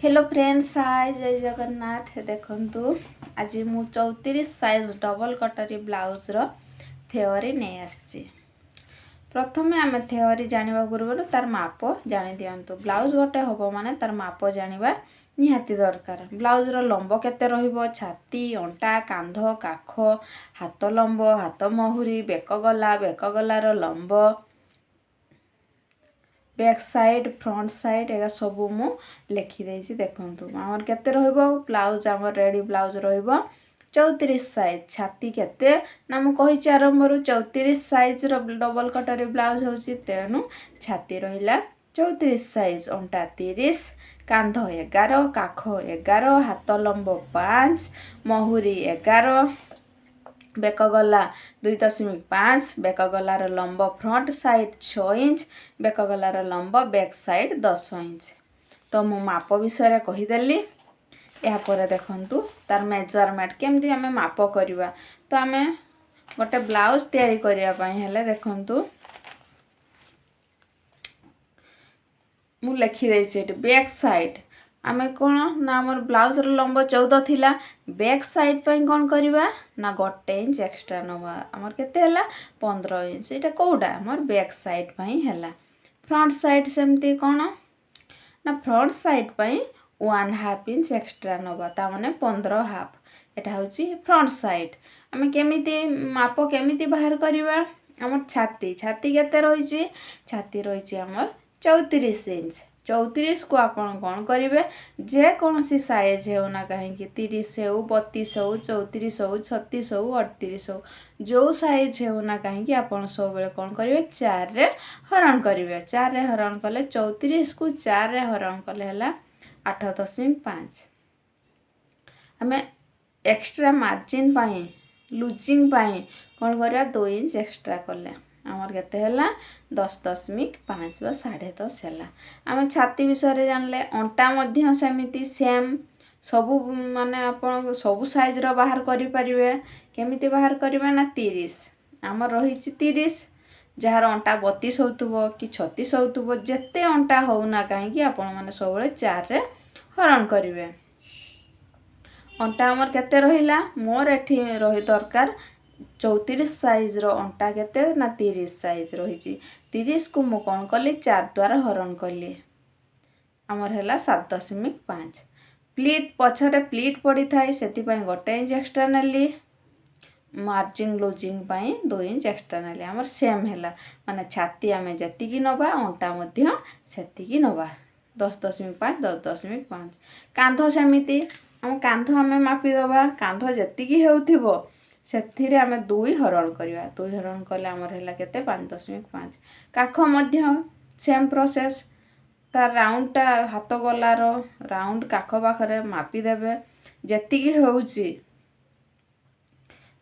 Hello friends, हाय जय जगन्नाथ। देखंतु आज मु 34 साइज डबल कटरी ब्लाउज रो थ्योरी नहीं आसी। प्रथमे आम थ्योरी जानिबा पूर्व तार माप जानि दियंतु। ब्लाउज गोटे हबो माने तार माप जानिबा निहाती दरकार। ब्लाउज रो लंब केते रहिबो, छाती, अंटा, कांध, काख, हाथ लंब, हाथ महुरी, बेक गला रो लंब, बैक साइड, फ्रंट साइड एगा सब मु लिखि देछि। देखंतु हमर केते रहइबो ब्लाउज, हमर रेडी ब्लाउज रहइबो 34 साइज। छाती केते ना मु कहिछि आरंभरु 34 साइज रो डबल कटरी ब्लाउज होछि, तेनु छाती रहिला 34 साइज, अंटा 30, कांध 11, काख 11, हाथ लंब 5, महुरी 11, बेक गला 2.5, बेक गलार लंब फ्रंट साइड 6 इंच, बेक गलार लंब बैक साइड 10 इंच। तो मु माप विषय कहीदेली। यापर देखंतु तार मेजरमेंट केमती आमे माप करवा। तो आमे गोटे ब्लाउज तैयारी करिया पई हेले देखंतु मु लिखि देछि एटी बैक साइड। आमे कोन ना हमर ब्लाउज रो लंब 14 थिला, बैक साइड पई कोन करबा ना 1 इंच एक्स्ट्रा नबा। हमर केते हला 15 इंच। एटा कोडा हमर बैक साइड पई हला। फ्रंट साइड सेमती कोन ना फ्रंट साइड पई 1/2 इंच एक्स्ट्रा नबा, ता माने 15 हाफ। एटा होची फ्रंट साइड। आमे केमिति माप केमिति बाहर करबा। हमर छाती केते रहिची, छाती रहिची हमर 34 इंच। 34 को आपण कोन करिवे, जे कोनसी साइज हेउ ना काहे कि 30 हेउ, 32 हेउ, 34 हेउ, 36 हेउ, 38 हेउ, जो साइज हेउ ना काहे कि आपण सब बेले कोन करिवे 4 रे हरण करिवे। 4 रे हरण कले 34 को 4 रे हरण कले हला 8.5। हमें एक्स्ट्रा मार्जिन पाई, लूजिंग पाई कोन करिया 2 इंच एक्स्ट्रा कले हमर केते हला 10.5 बा 10.5 हला। आमे छाती विषय जानले। अंटा मध्य सेमिति सेम सबु माने आपण सबु साइज रो बाहर करि परिवे। केमिति बाहर करिवे ना 30 हमर रहिछि 30, जहार अंटा 32 होतुबो कि 36 होतुबो, जेते अंटा हो ना काहे कि आपण माने सबले 4 रे हरण करिवे। अंटा हमर केते रहिला, मोर एठी रहि दरकार 34 साइज रो अंटा केते ना 30 साइज रहिछि। 30 को मु कोन कली 4 द्वारा हरण कली, हमर हला 7.5। प्लीट पछरे प्लीट पड़ी थाई, सेति पई 1 इंच एक्स्ट्रा नेली। मार्जिन लूजिंग पई 2 इंच एक्स्ट्रा नेली। हमर सेम हला माने छाती आमे जति की नबा, अंटा मध्य सेति की नबा 10.5 10.5। कांध सेमिति हम कांध आमे मापी दबा। कांध जति की हेउथिबो सेथिरे आमे 2 हरण करिवा। 2 हरण कले हमर हला केते 5.5। काख मध्य सेम प्रोसेस। तार राउंड ता हाथ गलार राउंड काख पाखरे मापी देबे जति की होउची,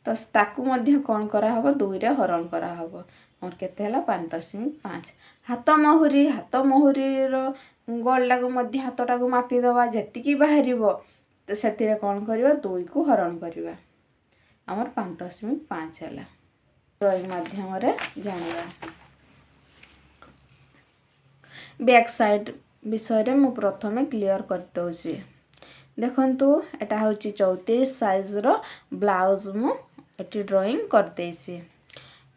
तो ताकू मध्य कोन करा हबो 2 रे हरण करा हबो। हमर केते हला 5.5। हाथ महुरी रो गोलडा को मध्य हाथटा को मापी दबा, जति की बाहरिबो तो सेतिरे कोन करिवा 2 को हरण करिवा। हमर 5.5 हला। ड्राइंग माध्यम रे जानिबा। बैक साइड विषय रे मु प्रथमे क्लियर कर दउची। देखंतु एटा होची 34 साइज रो ब्लाउज मु एटी ड्राइंग कर देसी।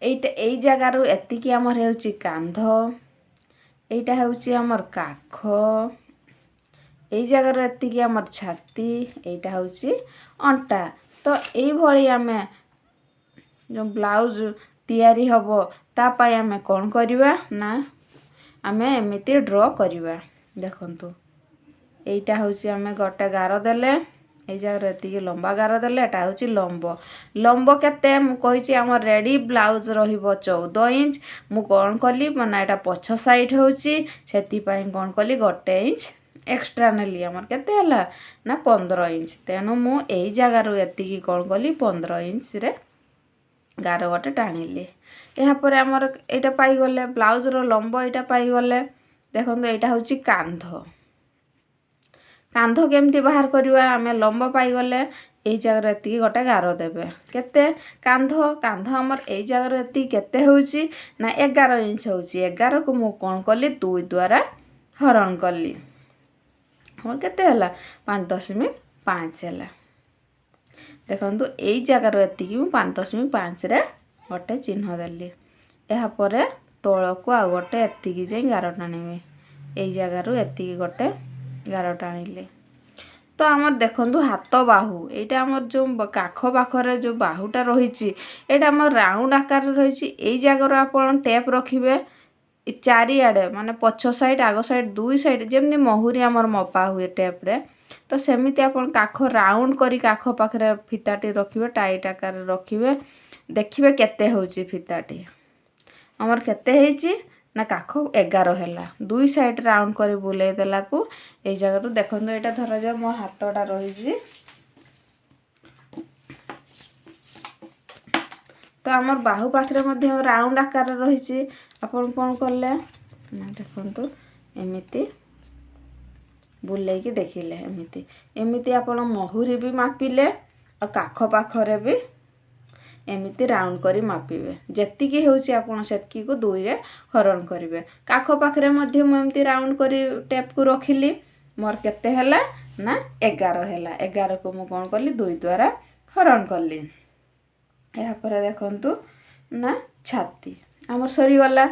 एटा एई जगह रो एति की हमर हेउची कांध, एटा हेउची हमर काख, एई जगह रो एति की हमर छाती, एटा होची अंटा। तो एई भली आमे जो ब्लाउज तैयारी हबो ता पई आमे कोन करिवा ना आमे एमिति ड्रॉ करिवा। देखंतु एटा होची आमे गोटे गार देले, एई जगह रो एति की लंबा गार देले, एटा होची लंब केते मु कहिची हमर रेडी ब्लाउज रहिबो 14 इंच। मु कोन कली माने एटा पछ साइड होची, सेति पई कोन कली 1 इंच एक्स्ट्रा नेली। हमर केते हला ना 15 इंच। तेनु मु एई जगह रो एति की कोन कली 15 इंच रे गार गोटे टाणिली। एहा परे हमर एटा पाई गले ब्लाउज रो लंब, एटा पाई गले। देखंतु एटा होची कांध। कांध केमती बाहर करवा, आमे लंब पाई गले एई जगह रो एति की गोटे गार देबे। केते कांध हमर एई जगह रो एति केते होची ना 11 इंच होची। 11 को मु कोन कली 2 द्वारा हरण कली। আমার କେତେ ହେଲା 5.5 ହେଲା। ଦେଖନ୍ତୁ ଏଇ ଜାଗାରୁ ଏତିକି ମୁଁ 5.5ରେ ଗୋଟେ ଚିହ୍ନ ଦେଲି। ଏହାପରେ ତଳକୁ ଆଉ ଗୋଟେ ଏତିକି ଯାଇ ଗାର ଟାଣିବି। ଏଇ ଜାଗାରୁ ଏତିକି ଗୋଟେ ଗାର ଟାଣିଲି। ତ ଆମର ଦେଖନ୍ତୁ ହାତ ବାହୁ ଏଇଟା ଆମର ଯେଉଁ କାଖ ପାଖରେ ଯେଉଁ ବାହୁଟା ରହିଛି ଏଇଟା ଆମର ରାଉଣ୍ଡ ଆକାରରେ ରହିଛି। ଏଇ ଜାଗାରୁ ଆପଣ ଟେପ୍ ରଖିବେ ଚାରିଆଡ଼େ, ମାନେ ପଛ ସାଇଡ଼୍ ଆଗ ସାଇଡ଼୍ ଦୁଇ ସାଇଡ଼୍, ଯେମିତି ମହୁରୀ ଆମର ମପା ହୁଏ ଟେପ୍ରେ। ତ ସେମିତି ଆପଣ କାଖ ରାଉଣ୍ଡ କରି କାଖ ପାଖରେ ଫିତାଟି ରଖିବେ, ଟାଇଟ୍ ଆକାରରେ ରଖିବେ। ଦେଖିବେ କେତେ ହେଉଛି ଫିତାଟି। ଆମର କେତେ ହେଇଛି ନା କାଖ 11 ହେଲା। ଦୁଇ ସାଇଡ଼୍ ରାଉଣ୍ଡ କରି ବୁଲେଇ ଦେଲାକୁ ଏଇ ଜାଗାରୁ ଦେଖନ୍ତୁ ଏଇଟା ଧରାଯାଉ ମୋ ହାତଟା ରହିଛି। ତ ଆମର ବାହୁ ପାଖରେ ମଧ୍ୟ ରାଉଣ୍ଡ ଆକାରରେ ରହିଛି। ଆପଣ କ'ଣ କଲେ ନା ଦେଖନ୍ତୁ ଏମିତି ବୁଲେଇକି ଦେଖିଲେ, ଏମିତି ଆପଣ ମହୁରୀ ବି ମାପିଲେ ଆଉ କାଖ ପାଖରେ ବି ଏମିତି ରାଉଣ୍ଡ କରି ମାପିବେ। ଯେତିକି ହେଉଛି ଆପଣ ସେତିକିକୁ 2ରେ ହରଣ କରିବେ। କାଖ ପାଖରେ ମଧ୍ୟ ମୁଁ ଏମିତି ରାଉଣ୍ଡ କରି ଟେପ୍କୁ ରଖିଲି। ମୋର କେତେ ହେଲା ନା 11 ହେଲା। 11କୁ ମୁଁ କ'ଣ କଲି 2 ଦ୍ୱାରା ହରଣ କଲି। ଏହାପରେ ଦେଖନ୍ତୁ ନା ଛାତି ଆମର ସରିଗଲା।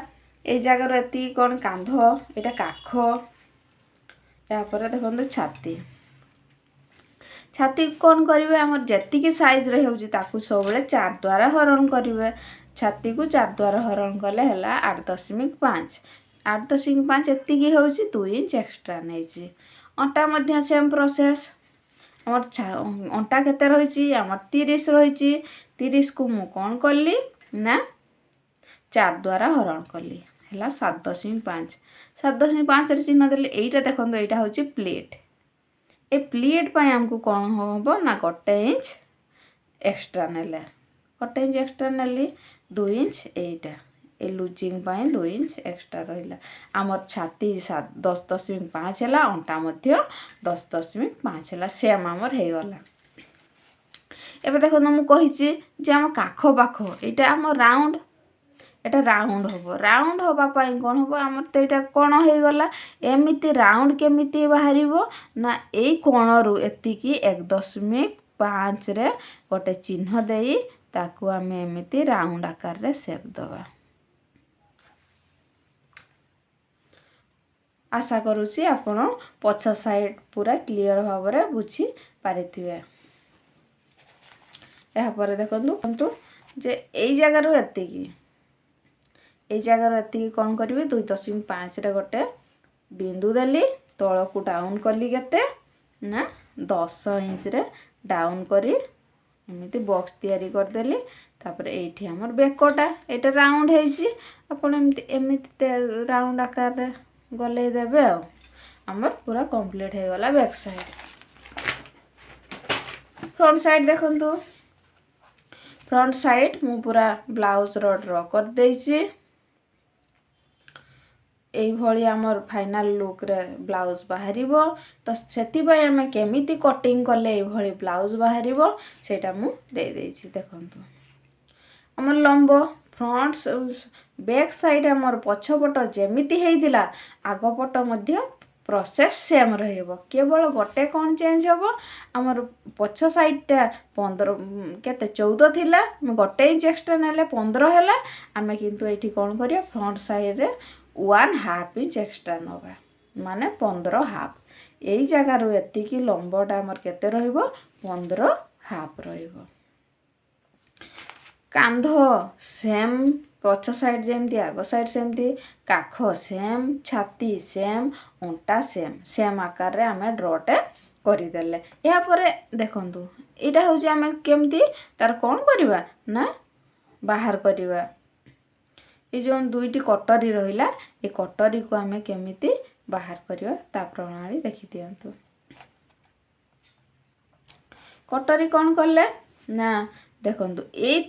ଏଇ ଜାଗାରୁ ଏତିକି କ'ଣ କାନ୍ଧ, ଏଇଟା କାଖ। ଏହାପରେ ଦେଖନ୍ତୁ ଛାତି କ'ଣ କରିବେ, ଆମର ଯେତିକି ସାଇଜ୍ରେ ହେଉଛି ତାକୁ ସବୁବେଳେ 4 ଦ୍ୱାରା ହରଣ କରିବେ। ଛାତିକୁ 4 ଦ୍ୱାରା ହରଣ କଲେ ହେଲା 8.5। 8.5 ଏତିକି ହେଉଛି 2 ଇଞ୍ଚ ଏକ୍ସଟ୍ରା ନେଇଛି। ଅଣ୍ଟା ମଧ୍ୟ ସେମ୍ ପ୍ରୋସେସ୍। ଆମର ଅଣ୍ଟା କେତେ ରହିଛି, ଆମର 30 ରହିଛି। 30କୁ ମୁଁ କ'ଣ କଲି ନା 4 ଦ୍ୱାରା ହରଣ କଲି, ହେଲା 7.5। 7.5ରେ ଚିହ୍ନ ଦେଲି। ଏଇଟା ଦେଖନ୍ତୁ ଏଇଟା ହେଉଛି ପ୍ଲେଟ୍। ଏ ପ୍ଲେଟ୍ ପାଇଁ ଆମକୁ କ'ଣ ହେବ ନା 1 ଇଞ୍ଚ ଏକ୍ସଟ୍ରା ନେଲେ। 1 ଇଞ୍ଚ ଏକ୍ସଟ୍ରା ନେଲି। 2 ଇଞ୍ଚ ଏଇଟା ଏ ଲୁଜିଂ ପାଇଁ 2 ଇଞ୍ଚ ଏକ୍ସଟ୍ରା ରହିଲା। ଆମର ଛାତି 10.5 ହେଲା, ଅଣ୍ଟା ମଧ୍ୟ 10.5 ହେଲା। ସେମ୍ ଆମର ହେଇଗଲା। ଏବେ ଦେଖନ୍ତୁ ମୁଁ କହିଛି ଯେ ଆମ କାଖ ପାଖ ଏଇଟା ଆମ ରାଉଣ୍ଡ, এটা ରାଉଣ୍ଡ ହେବ। ରାଉଣ୍ଡ ହେବା ପାଇଁ କ'ଣ ହେବ, ଆମର ତ ଏଇଟା କ'ଣ ହେଇଗଲା। ଏମିତି ରାଉଣ୍ଡ କେମିତି ବାହାରିବ ନା ଏଇ କୋଣରୁ ଏତିକି 1.5ରେ ଗୋଟେ ଚିହ୍ନ ଦେଇ ତାକୁ ଆମେ ଏମିତି ରାଉଣ୍ଡ ଆକାରରେ ସେପ୍ ଦେବା। ଆଶା କରୁଛି ଆପଣ ପଛ ସାଇଡ଼୍ ପୁରା କ୍ଲିଅର ଭାବରେ ବୁଝିପାରିଥିବେ। ଏହାପରେ ଦେଖନ୍ତୁ ଯେ ଏଇ ଜାଗାରୁ ଏତିକି କ'ଣ କରିବି 2.5ରେ ଗୋଟେ ବିନ୍ଦୁ ଦେଲି। ତଳକୁ ଡାଉନ୍ କଲି କେତେ ନା 10 ଇଞ୍ଚରେ ଡାଉନ୍ କରି ଏମିତି ବକ୍ସ ତିଆରି କରିଦେଲି। ତାପରେ ଏଇଠି ଆମର ବେକଟା ଏଇଟା ରାଉଣ୍ଡ ହେଇଛି। ଆପଣ ଏମିତି ରାଉଣ୍ଡ ଆକାରରେ ଗଲେଇ ଦେବେ ଆଉ ଆମର ପୁରା କମ୍ପ୍ଲିଟ୍ ହେଇଗଲା ବ୍ୟାକ୍ ସାଇଡ଼୍। ଫ୍ରଣ୍ଟ ସାଇଡ଼୍ ଦେଖନ୍ତୁ। ଫ୍ରଣ୍ଟ ସାଇଡ଼୍ ମୁଁ ପୁରା ବ୍ଲାଉଜର ଡ୍ର କରିଦେଇଛି। এইଭଳି ଆମର ଫାଇନାଲ୍ ଲୁକ୍ରେ ବ୍ଲାଉଜ୍ ବାହାରିବ। ତ ସେଥିପାଇଁ ଆମେ କେମିତି କଟିଂ କଲେ এইଭଳି ବ୍ଲାଉଜ୍ ବାହାରିବ ସେଇଟା ମୁଁ ଦେଇଦେଇଛି। ଦେଖନ୍ତୁ ଆମର ଲମ୍ବ ଫ୍ରଣ୍ଟ ବ୍ୟାକ୍ ସାଇଡ଼୍ ଆମର ପଛପଟ ଯେମିତି ହେଇଥିଲା ଆଗପଟ ମଧ୍ୟ ପ୍ରୋସେସ୍ ସେମ୍ ରହିବ। କେବଳ ଗୋଟେ କ'ଣ ଚେଞ୍ଜ ହେବ, ଆମର ପଛ ସାଇଡ଼୍ଟା 14 ଥିଲା, ଆମେ 1 ଇଞ୍ଚ ଏକ୍ସଟ୍ରା ନେଲେ 15 ହେଲା। ଆମେ କିନ୍ତୁ ଏଇଠି କ'ଣ କରିବା, ଫ୍ରଣ୍ଟ ସାଇଡ଼୍ରେ 1/2 ଇଞ୍ଚ ଏକ୍ସଟ୍ରା ନେବା, ମାନେ 15.5। ଏଇ ଜାଗାରୁ ଏତିକି ଲମ୍ବଟା ଆମର କେତେ ରହିବ 15.5 ରହିବ। କାନ୍ଧ ସେମ୍, ପଛ ସାଇଡ଼୍ ଯେମିତି ଆଗ ସାଇଡ଼୍ ସେମିତି, କାଖ ସେମ୍, ଛାତି ସେମ୍, ଅଣ୍ଟା ସେମ୍ ଆକାରରେ ଆମେ ଡ୍ରଟେ କରିଦେଲେ। ଏହାପରେ ଦେଖନ୍ତୁ ଏଇଟା ହେଉଛି ଆମେ କେମିତି ତାର କ'ଣ କରିବା ନା ବାହାର କରିବା। ଏ ଯେଉଁ 2ଟି କଟରୀ ରହିଲା ଏ କଟରୀକୁ ଆମେ କେମିତି ବାହାର କରିବା ତା ପ୍ରଣାଳୀ ଦେଖିଦିଅନ୍ତୁ। କଟରୀ କ'ଣ କଲେ ନା ଦେଖନ୍ତୁ ଏଇ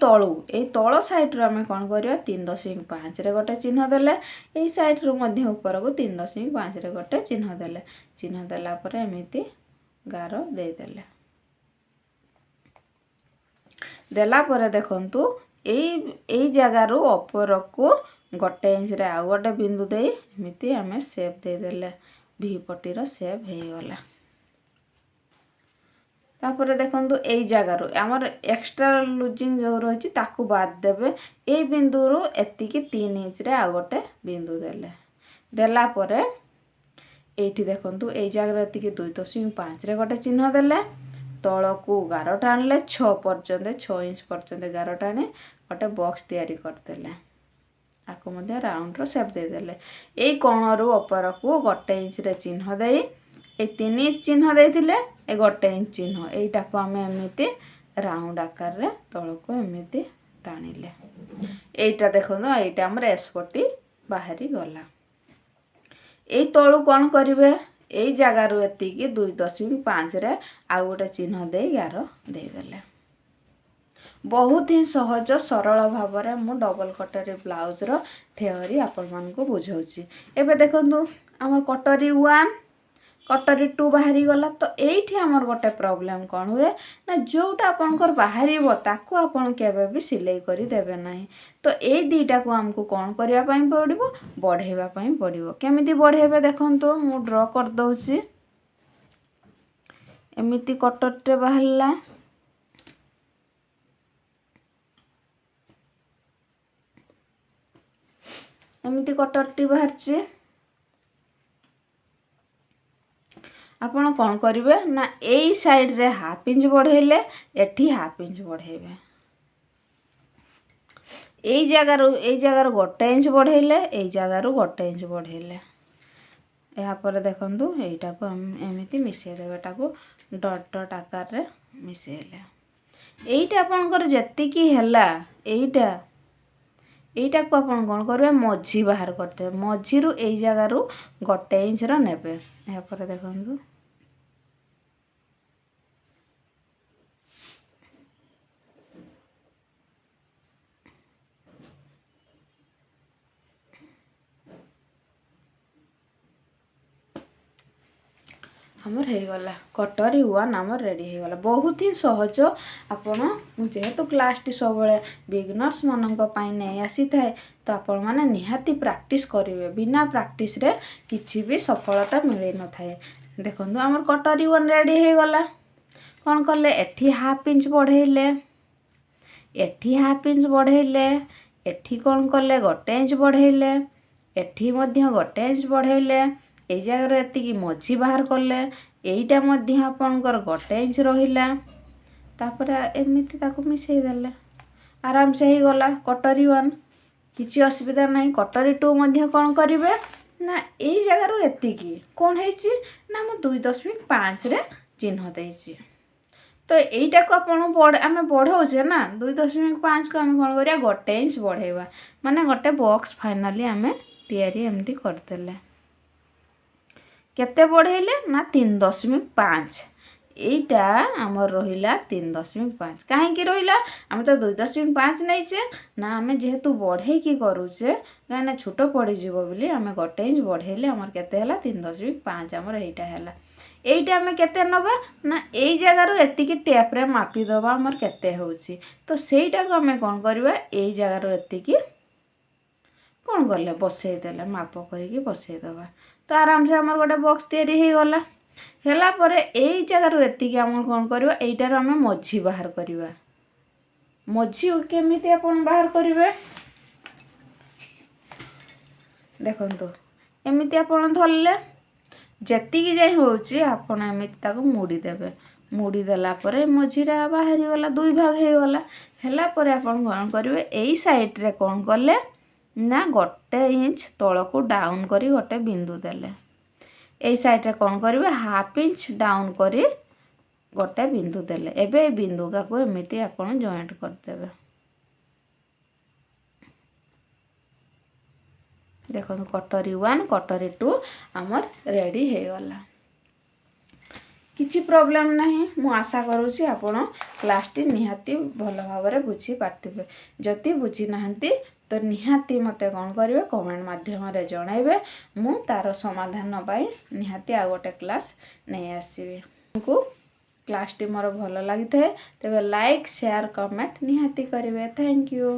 ତଳ ସାଇଡ଼୍ରୁ ଆମେ କ'ଣ କରିବା 3.5ରେ ଗୋଟେ ଚିହ୍ନ ଦେଲେ। ଏଇ ସାଇଡ଼୍ରୁ ମଧ୍ୟ ଉପରକୁ 3.5ରେ ଗୋଟେ ଚିହ୍ନ ଦେଲେ। ଚିହ୍ନ ଦେଲା ପରେ ଏମିତି ଗାର ଦେଇଦେଲେ। ଦେଲା ପରେ ଦେଖନ୍ତୁ ଏଇ ଜାଗାରୁ ଉପରକୁ 1 ଇଞ୍ଚରେ ଆଉ ଗୋଟେ ବିନ୍ଦୁ ଦେଇ ଏମିତି ଆମେ ସେପ୍ ଦେଇଦେଲେ। ভি পটিର ସେପ୍ ହେଇଗଲା। ତାପରେ ଦେଖନ୍ତୁ ଏଇ ଜାଗାରୁ ଆମର ଏକ୍ସଟ୍ରା ଲୁଜିଂ ଯେଉଁ ରହିଛି ତାକୁ ବାଦ ଦେବେ। ଏଇ ବିନ୍ଦୁରୁ ଏତିକି 3 ଇଞ୍ଚରେ ଆଉ ଗୋଟେ ବିନ୍ଦୁ ଦେଲା ପରେ এইଠି ଦେଖନ୍ତୁ ଏଇ ଜାଗାରେ ଏତିକି 2.5ରେ ଗୋଟେ ଚିହ୍ନ ଦେଲେ, ତଳକୁ ଗାର ଟାଣିଲେ 6 ପର୍ଯ୍ୟନ୍ତ 6 ଇଞ୍ଚ ପର୍ଯ୍ୟନ୍ତ ଗାର ଟାଣି ଗୋଟେ ବକ୍ସ ତିଆରି କରିଦେଲେ। ଆକୁ ମଧ୍ୟ ରାଉଣ୍ଡର ସେପ୍ ଦେଇଦେଲେ। ଏଇ କୋଣରୁ ଉପରକୁ 1 ଇଞ୍ଚରେ ଚିହ୍ନ ଦେଇ এই 3 ଇଞ୍ଚ ଚିହ୍ନ ଦେଇଥିଲେ ଏ 1 ଇଞ୍ଚ ଚିହ୍ନ এইଟାକୁ ଆମେ ଏମିତି ରାଉଣ୍ଡ ଆକାରରେ ତଳକୁ ଏମିତି ଟାଣିଲେ। এইଟା ଦେଖନ୍ତୁ এইଟା ଆମର ଏସ୍ପଟି ବାହାରି ଗଲା। এই ତଳୁ କ'ଣ କରିବେ, এই ଜାଗାରୁ ଏତିକି 2.5ରେ ଆଉ ଗୋଟେ ଚିହ୍ନ ଦେଇ ଗାର ଦେଇଦେଲେ। ବହୁତ ହିଁ ସହଜ ସରଳ ଭାବରେ ମୁଁ ଡବଲ କଟରୀ ବ୍ଲାଉଜର ଥିଓରି ଆପଣମାନଙ୍କୁ ବୁଝାଉଛି। ଏବେ ଦେଖନ୍ତୁ ଆମର କଟରୀ 1 କଟରୀ 2 ବାହାରି ଗଲା। ତ এইଠି ଆମର ଗୋଟେ ପ୍ରୋବ୍ଲେମ୍ କ'ଣ ହୁଏ ନା, ଯେଉଁଟା ଆପଣଙ୍କର ବାହାରିବ ତାକୁ ଆପଣ କେବେ ବି ସିଲେଇ କରି ଦେବେ ନାହିଁ। ତ ଏଇ ଦୁଇଟାକୁ ଆମକୁ କ'ଣ କରିବା ପାଇଁ ପଡ଼ିବ, ବଢ଼େଇବା ପାଇଁ ପଡ଼ିବ। କେମିତି ବଢ଼େଇବେ ଦେଖନ୍ତୁ, ମୁଁ ଡ୍ର କରିଦେଉଛି। ଏମିତି କଟରଟେ ବାହାରିଲା, ଏମିତି କଟରଟି ବାହାରିଛି। ଆପଣ କ'ଣ କରିବେ ନା, ଏଇ ସାଇଡ଼ରେ 1/2 ଇଞ୍ଚ ବଢ଼େଇଲେ, ଏଠି 1/2 ଇଞ୍ଚ ବଢ଼େଇବେ। এই ଜାଗାରୁ 1 ଇଞ୍ଚ ବଢ଼େଇଲେ, এই ଜାଗାରୁ 1 ଇଞ୍ଚ ବଢ଼େଇଲେ। ଏହାପରେ ଦେଖନ୍ତୁ এইଟାକୁ ଏମିତି ମିଶାଇ ଦେବେ, ଏଟାକୁ ଡଟ୍ ଡଟ୍ ଆକାରରେ ମିଶାଇଲେ। এইଟା ଆପଣଙ୍କର ଯେତିକି ହେଲା, এইଟାକୁ ଆପଣ କ'ଣ କରିବେ, ମଝି ବାହାର କରିଦେବେ। ମଝିରୁ এই ଜାଗାରୁ 1 ଇଞ୍ଚର ନେବେ। ଏହାପରେ ଦେଖନ୍ତୁ ଆମର ହେଇଗଲା କଟରୀ 1 ଆମର ରେଡ଼ି ହେଇଗଲା। ବହୁତ ହିଁ ସହଜ। ଆପଣ ଯେହେତୁ କ୍ଲାସ୍ଟି ସବୁବେଳେ ବିଗନର୍ସ ମାନଙ୍କ ପାଇଁ ନେଇ ଆସିଥାଏ, ତ ଆପଣମାନେ ନିହାତି ପ୍ରାକ୍ଟିସ୍ କରିବେ। ବିନା ପ୍ରାକ୍ଟିସ୍ରେ କିଛି ବି ସଫଳତା ମିଳିନଥାଏ। ଦେଖନ୍ତୁ ଆମର କଟରୀ 1 ରେଡ଼ି ହେଇଗଲା। କ'ଣ କଲେ, ଏଠି 1/2 ଇଞ୍ଚ ବଢ଼େଇଲେ, ଏଠି 1/2 ଇଞ୍ଚ ବଢ଼େଇଲେ, ଏଠି କ'ଣ କଲେ 1 ଇଞ୍ଚ ବଢ଼େଇଲେ, ଏଠି ମଧ୍ୟ 1 ଇଞ୍ଚ ବଢ଼େଇଲେ, এই ଜାଗାରେ ଏତିକି ମଝି ବାହାର କଲେ, এইଟା ମଧ୍ୟ ଆପଣଙ୍କର 1 ଇଞ୍ଚ ରହିଲା। ତାପରେ ଏମିତି ତାକୁ ମିଶାଇ ଦେଲେ, ଆରାମସେ ହେଇଗଲା କଟରୀ 1। କିଛି ଅସୁବିଧା ନାହିଁ। କଟରୀ 2 ମଧ୍ୟ କ'ଣ କରିବେ ନା, এই ଜାଗାରୁ ଏତିକି କ'ଣ ହେଇଛି ନା, ମୁଁ 2.5ରେ ଚିହ୍ନ ଦେଇଛି। ତ এইଟାକୁ ଆପଣ ଆମେ ବଢ଼ାଉଛେ ନା, 2.5କୁ ଆମେ କ'ଣ କରିବା, 1 ଇଞ୍ଚ ବଢ଼େଇବା। ମାନେ ଗୋଟେ ବକ୍ସ ଫାଇନାଲି ଆମେ ତିଆରି ଏମିତି କରିଦେଲେ। କେତେ ବଢ଼େଇଲେ ନା 3.5। এইটা ଆମର ରହିଲା 3.5। କାହିଁକି ରହିଲା, ଆମେ ତ 2.5 ନେଇଛେ ନା, ଆମେ ଯେହେତୁ ବଢ଼େଇକି କରୁଛେ, କାହିଁକିନା ଛୋଟ ପଡ଼ିଯିବ ବୋଲି ଆମେ 1 ଇଞ୍ଚ ବଢ଼େଇଲେ ଆମର କେତେ ହେଲା 3.5 ଆମର এইଟା ହେଲା। এইଟା ଆମେ କେତେ ନେବା ନା, এই ଜାଗାରୁ ଏତିକି ଟେପ୍ରେ ମାପିଦେବା ଆମର କେତେ ହେଉଛି। ତ ସେଇଟାକୁ ଆମେ କ'ଣ କରିବା, এই ଜାଗାରୁ ଏତିକି କ'ଣ କଲେ ବସେଇଦେଲେ, ମାପ କରିକି ବସେଇଦେବା। ତ ଆରାମସେ ଆମର ଗୋଟେ ବକ୍ସ ତିଆରି ହେଇଗଲା। ହେଲା ପରେ এই ଜାଗାରୁ ଏତିକି ଆମେ କ'ଣ କରିବା, এইଟାରୁ ଆମେ ମଝି ବାହାର କରିବା। ମଝି କେମିତି ଆପଣ ବାହାର କରିବେ ଦେଖନ୍ତୁ, ଏମିତି ଆପଣ ଧରିଲେ, ଯେତିକି ଯାଇ ହେଉଛି ଆପଣ ଏମିତି ତାକୁ ମୋଡ଼ି ଦେବେ। ମୋଡ଼ି ଦେଲା ପରେ ମଝିଟା ବାହାରିଗଲା, 2 ଭାଗ ହେଇଗଲା। ହେଲା ପରେ ଆପଣ କ'ଣ କରିବେ, এই ସାଇଡ଼ରେ କ'ଣ କଲେ ନା, 1 ଇଞ୍ଚ ତଳକୁ ଡାଉନ୍ କରି ଗୋଟେ ବିନ୍ଦୁ ଦେଲେ। এই ସାଇଡ଼ରେ କ'ଣ କରିବେ, 1/2 ଇଞ୍ଚ ଡାଉନ୍ କରି ଗୋଟେ ବିନ୍ଦୁ ଦେଲେ। ଏବେ এই ବିନ୍ଦୁଟାକୁ ଏମିତି ଆପଣ ଜଏଣ୍ଟ କରିଦେବେ। ଦେଖନ୍ତୁ କଟରୀ 1 କଟରୀ 2 ଆମର ରେଡ଼ି ହେଇଗଲା। କିଛି ପ୍ରୋବ୍ଲେମ୍ ନାହିଁ। ମୁଁ ଆଶା କରୁଛି ଆପଣ କ୍ଲାସ୍ଟି ନିହାତି ଭଲ ଭାବରେ ବୁଝିପାରିଥିବେ। ଯଦି ବୁଝିନାହାନ୍ତି ତ ନିହାତି ମୋତେ କ'ଣ କରିବେ, କମେଣ୍ଟ ମାଧ୍ୟମରେ ଜଣାଇବେ। ମୁଁ ତା'ର ସମାଧାନ ପାଇଁ ନିହାତି ଆଉ ଗୋଟେ କ୍ଲାସ୍ ନେଇ ଆସିବି। ଆପଣଙ୍କୁ କ୍ଲାସ୍ଟି ମୋର ଭଲ ଲାଗିଥାଏ ତେବେ ଲାଇକ୍, ସେୟାର, କମେଣ୍ଟ ନିହାତି କରିବେ। Thank you.